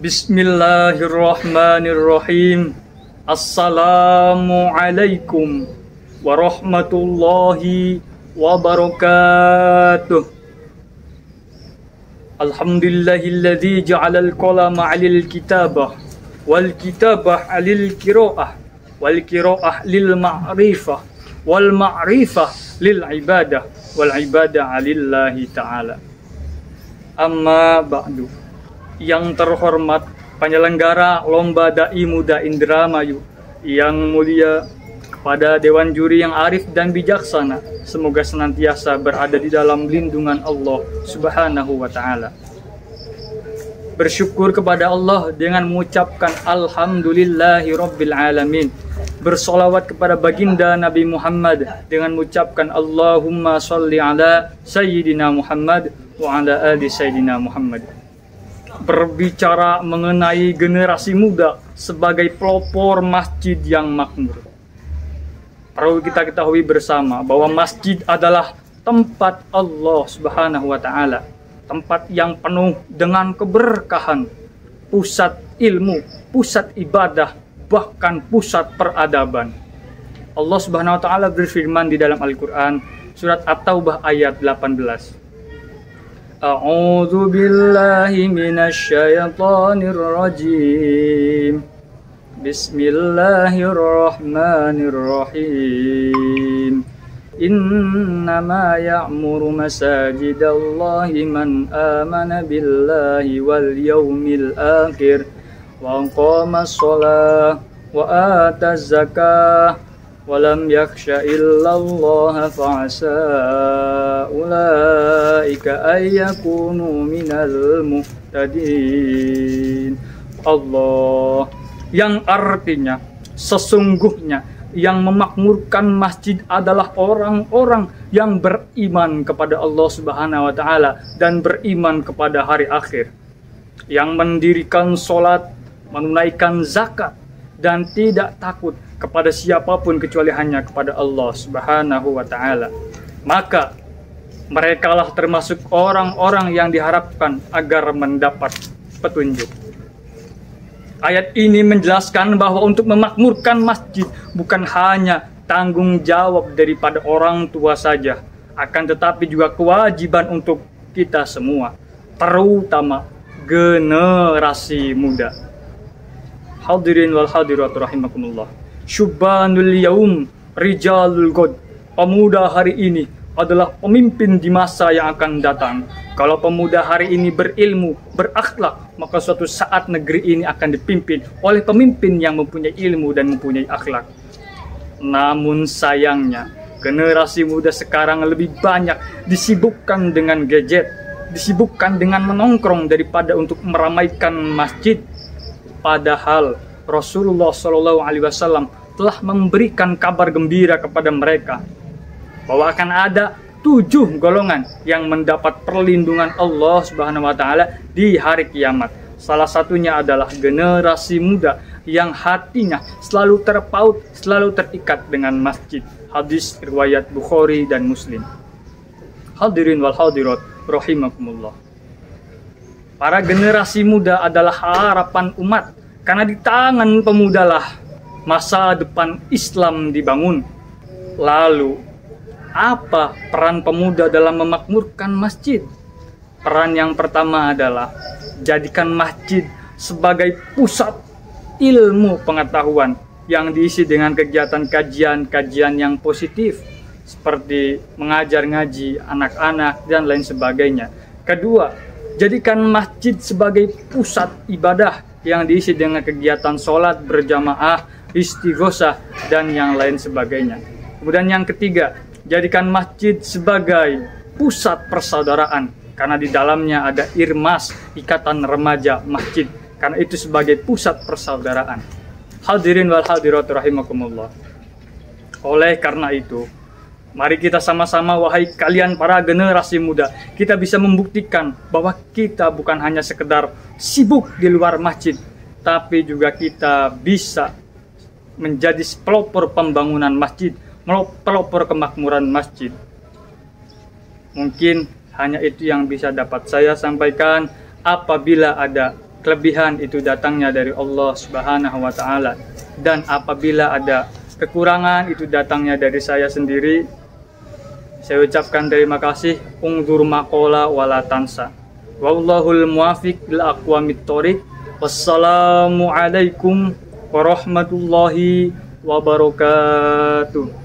Bismillahirrahmanirrahim. Assalamualaikum warahmatullahi wabarakatuh. Alhamdulillahilladzi ja'alal qalama 'alal kitabah wal kitabah 'alal qiraah wal qiraah lil ma'rifah wal ma'rifah lil ibadah wal ibadah 'alillahi ta'ala. Amma ba'du. Yang terhormat penyelenggara Lomba Dai Muda Indramayu, yang mulia kepada Dewan Juri yang arif dan bijaksana, semoga senantiasa berada di dalam lindungan Allah Subhanahu wa Ta'ala. Bersyukur kepada Allah dengan mengucapkan Alhamdulillahi Rabbil Alamin. Bersolawat kepada baginda Nabi Muhammad dengan mengucapkan Allahumma sholli ala Sayyidina Muhammad wa ala ali Sayyidina Muhammad. Berbicara mengenai generasi muda sebagai pelopor masjid yang makmur, perlu kita ketahui bersama bahwa masjid adalah tempat Allah Subhanahu wa Ta'ala, tempat yang penuh dengan keberkahan, pusat ilmu, pusat ibadah, bahkan pusat peradaban. Allah Subhanahu wa Ta'ala berfirman di dalam Al-Quran surat At-Taubah ayat 18. A'udzu billahi minasy syaithanir rajim. Bismillahirrahmanirrahim. Innama ya'muru masajidallahi man amana billahi wal yawmil akhir wa aqamas shalah wa ataz zakah walam yakhsha illallah fa'asa ulaika ayyakunu minal muhtadin. Allah, yang artinya sesungguhnya yang memakmurkan masjid adalah orang-orang yang beriman kepada Allah Subhanahu wa Ta'ala dan beriman kepada hari akhir, yang mendirikan sholat, menunaikan zakat, dan tidak takut kepada siapapun kecuali hanya kepada Allah Subhanahu wa Ta'ala. Maka merekalah termasuk orang-orang yang diharapkan agar mendapat petunjuk. Ayat ini menjelaskan bahwa untuk memakmurkan masjid bukan hanya tanggung jawab daripada orang tua saja, akan tetapi juga kewajiban untuk kita semua, terutama generasi muda. Hadirin wal hadirat rahimakumullah. Syubanul yaum rijalul god. Pemuda hari ini adalah pemimpin di masa yang akan datang. Kalau pemuda hari ini berilmu, berakhlak, maka suatu saat negeri ini akan dipimpin oleh pemimpin yang mempunyai ilmu dan mempunyai akhlak. Namun sayangnya, generasi muda sekarang lebih banyak disibukkan dengan gadget, disibukkan dengan menongkrong daripada untuk meramaikan masjid. Padahal Rasulullah SAW telah memberikan kabar gembira kepada mereka bahwa akan ada 7 golongan yang mendapat perlindungan Allah Subhanahu wa Ta'ala di hari kiamat. Salah satunya adalah generasi muda yang hatinya selalu terpaut, selalu terikat dengan masjid. Hadis riwayat Bukhari dan Muslim. Hadirin wal hadirat rahimakumullah. Para generasi muda adalah harapan umat, karena di tangan pemudalah masa depan Islam dibangun. Lalu, apa peran pemuda dalam memakmurkan masjid? Peran yang pertama adalah jadikan masjid sebagai pusat ilmu pengetahuan yang diisi dengan kegiatan kajian yang positif, seperti mengajar ngaji anak-anak dan lain sebagainya. Kedua, jadikan masjid sebagai pusat ibadah yang diisi dengan kegiatan sholat berjamaah, istighosah, dan yang lain sebagainya. Kemudian yang ketiga, jadikan masjid sebagai pusat persaudaraan, karena di dalamnya ada Irmas, Ikatan Remaja Masjid, karena itu sebagai pusat persaudaraan. Hadirin wal hadirat rahimakumullah. Oleh karena itu, mari kita sama-sama, wahai kalian para generasi muda, kita bisa membuktikan bahwa kita bukan hanya sekedar sibuk di luar masjid, tapi juga kita bisa menjadi pelopor pembangunan masjid, pelopor kemakmuran masjid. Mungkin hanya itu yang bisa dapat saya sampaikan. Apabila ada kelebihan itu datangnya dari Allah Subhanahu wa taala, dan apabila ada kekurangan itu datangnya dari saya sendiri. Saya ucapkan terima kasih. Ungdur maqala wala tansa. Wallahul muwafiq ila aqwamit thoriq. Wassalamu alaikum warahmatullahi wabarakatuh.